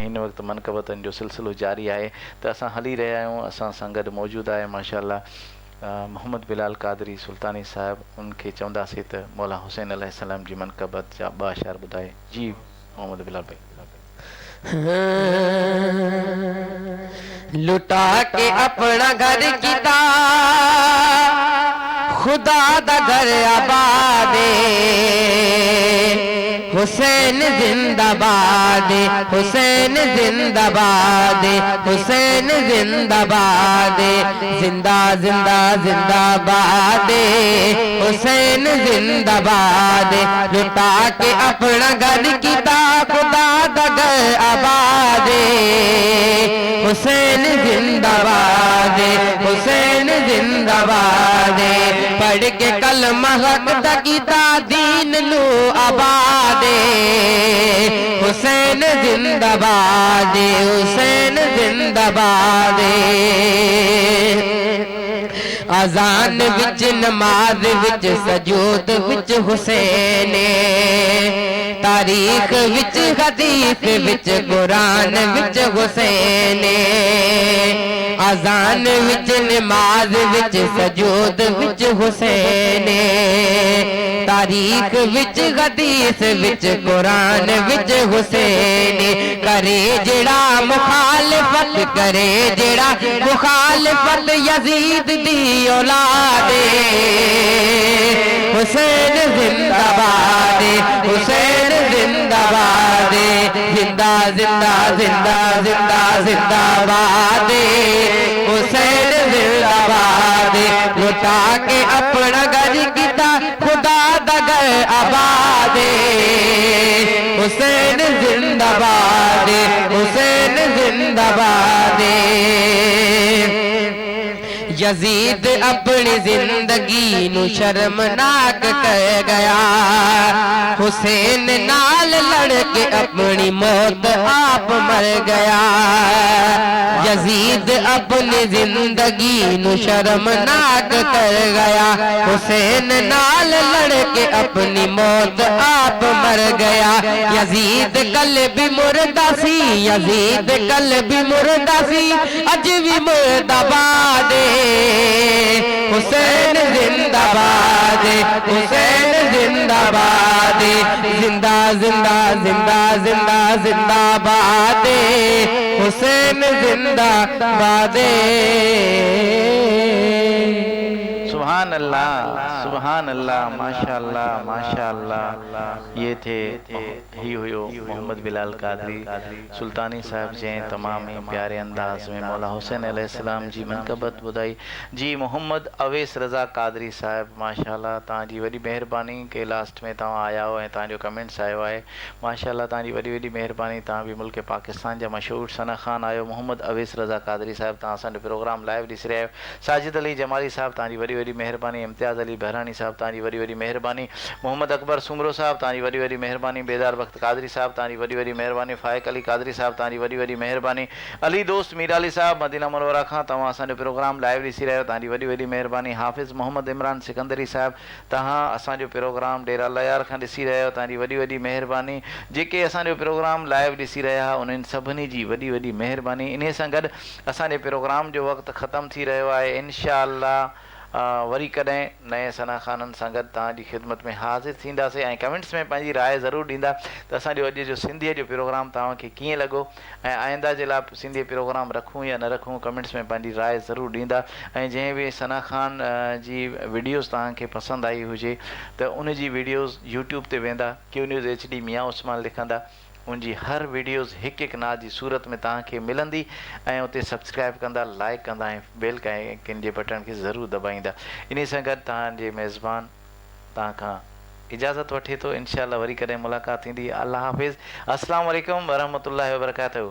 हिन वक़्तु मनक़बतनि जो सिलसिलो जारी आहे त असां हली रहिया आहियूं। असां सां गॾु मौजूदु आहे माशाअल्लाह मोहम्मद बिलाल कादरी सुल्तानी साहिब। उनखे चवंदासीं त मौला हुसैन अलैहिस्सलाम जी मनक़बत जा 2 अशार ॿुधाए। जी मोहम्मद बिलाल भाई। लुटा के अपना घर कीता खुदा दा घर आबाद हुसैन जिंदाबाद हुसैन जिंदाबाद हुसैन जिंदाबाद जिंदा जिंदा जिंदाबाद हुसैन जिंदाबाद लुटा के अपना घर कीता खुदा दा घर आबाद हुसैन जिंदाबाद हुसैन जिंदाबाद पढ़ के कलमा हक दा कीता दीन नू आबाद हुसैन जिंदाबाद हुसैन जिंदाबाद अजान विच नमाज विच सजूद विच हुसैन तारीख विच हदीस विच कुरान विच हुसैन अजान विच नमाज विच सजूद विच हुसैन तारीख विच हदीस विच कुरान विच हुसैन करे जेड़ा मुखालिफत करे जेड़ा मुखालिफत यजीद दी औलाद हुसैन जिंदाबाद हुसैन जिंदाबाद जिंदा जिंदा जिंदा जिंदा जिंदाबाद हुसैन जिंदाबाद लुटा के अपना घर कीता खुदा दा घर आबाद हुसैन जिंदाबाद हुसैन जिंदाबाद यजीद अपनी जिंदगी नू शर्मनाक कर गया हुसैन नाल लड़ के अपनी मौत आप मर गया यजीद अपनी जिंदगी नू शर्मनाक कर गया हुसैन नाल लड़ के अपनी मौत आप मर गया यजीद कल भी मुर्दा सी यजीद कल भी मुर्दा सी अज भी मुर्दाबाद हुसैन जिंदाबाद हुसैन जिंदाबाद जिंदा जिंदा जिंदा जिंदा जिंदाबाद हुसैन जिंदाबाद सुभान अल्लाह माशाअल्लाह माशाअल्लाह। ये थे ही हुयो मोहम्मद बिलाल कादरी सुल्तानी साहब जैं तमाम ही प्यारे अंदाज में मौला हुसैन अलैहिस्सलाम जी मनक़बत ॿुधाई। जी मोहम्मद अवेस रज़ा कादरी साहब माशाअल्लाह तव्हांजी वॾी महिरबानी के लास्ट में तव्हां आया हो ऐं तव्हांजो कमेंट्स आयो आहे माशाअल्लाह तव्हांजी वॾी वॾी महिरबानी। तव्हां बि मुल्क पाकिस्तान जा मशहूर सना ख़ान आहियो। मोहम्मद अवेस रज़ा कादरी साहब तव्हां असांजो प्रोग्राम लाइव ॾिसी रहिया आहियो। साजिद अली जमाली साहब तव्हांजी वॾी वॾी महिरबानी। इम्तियाज़ अली बहरानी साहब तव्हांजी वॾी वॾी महिरबानी। मोहम्मद अकबर सुमरो साहब तव्हांजी वॾी वॾी महिरबानी। बेदार वक़्त कादरी साहब तव्हांजी वॾी वॾी महिरबानी। फ़ाइक़ अली कादरी साहब तव्हांजी वॾी वॾी महिरबानी। अली दोस्त मीराली साहब मदीना मुनव्वरा खां तव्हां असांजो प्रोग्राम लाइव ॾिसी रहियो तव्हांजी वॾी वॾी महिरबानी। हाफ़िज़ मोहम्मद इमरान सिकंदरी साहब तव्हां असांजो प्रोग्राम डेरा लयार खां ॾिसी रहियो तव्हांजी वॾी वॾी महिरबानी। जेके असांजो प्रोग्राम लाइव ॾिसी रहिया उन्हनि सभिनी जी वॾी वॾी महिरबानी। इन सां गॾु असांजे प्रोग्राम जो वक़्तु ख़तमु थी रहियो आहे। इंशा अल्लाह वरी कॾहिं नए सना ख़ाननि सां गॾु तव्हांजी ख़िदमत में हाज़िर थींदासीं ऐं कमेंट्स में पंहिंजी राय ज़रूरु ॾींदा त असांजो अॼु जो सिंधीअ जो प्रोग्राम तव्हांखे कीअं लॻो ऐं आइंदा जे लाइ सिंधी प्रोग्राम रखूं या न रखूं कमेंट्स में पंहिंजी राय ज़रूरु ॾींदा। ऐं जंहिं बि सना ख़ान जी वीडियोज़ तव्हांखे पसंदि आई हुजे त उन जी वीडियोज़ यूट्यूब ते वेंदा क्यू न्यूज़ HD मियां उस्मान लिखंदा उनजी हर वीडियोज़ हिकु हिकु नात जी सूरत में तव्हांखे मिलंदी ऐं उते सब्सक्राइब कंदा लाइक कंदा ऐं बेल आइकन जे बटन खे ज़रूरु दॿाईंदा। इन सां गॾु तव्हांजे मेज़बान तव्हां खां इजाज़त वठे थो। इंशाअल्लाह वरी कॾहिं मुलाक़ात थींदी। अल्लाह हाफ़िज़। अस्सलामु अलैकुम वरहमतुल्लाहि वबरकातुहू।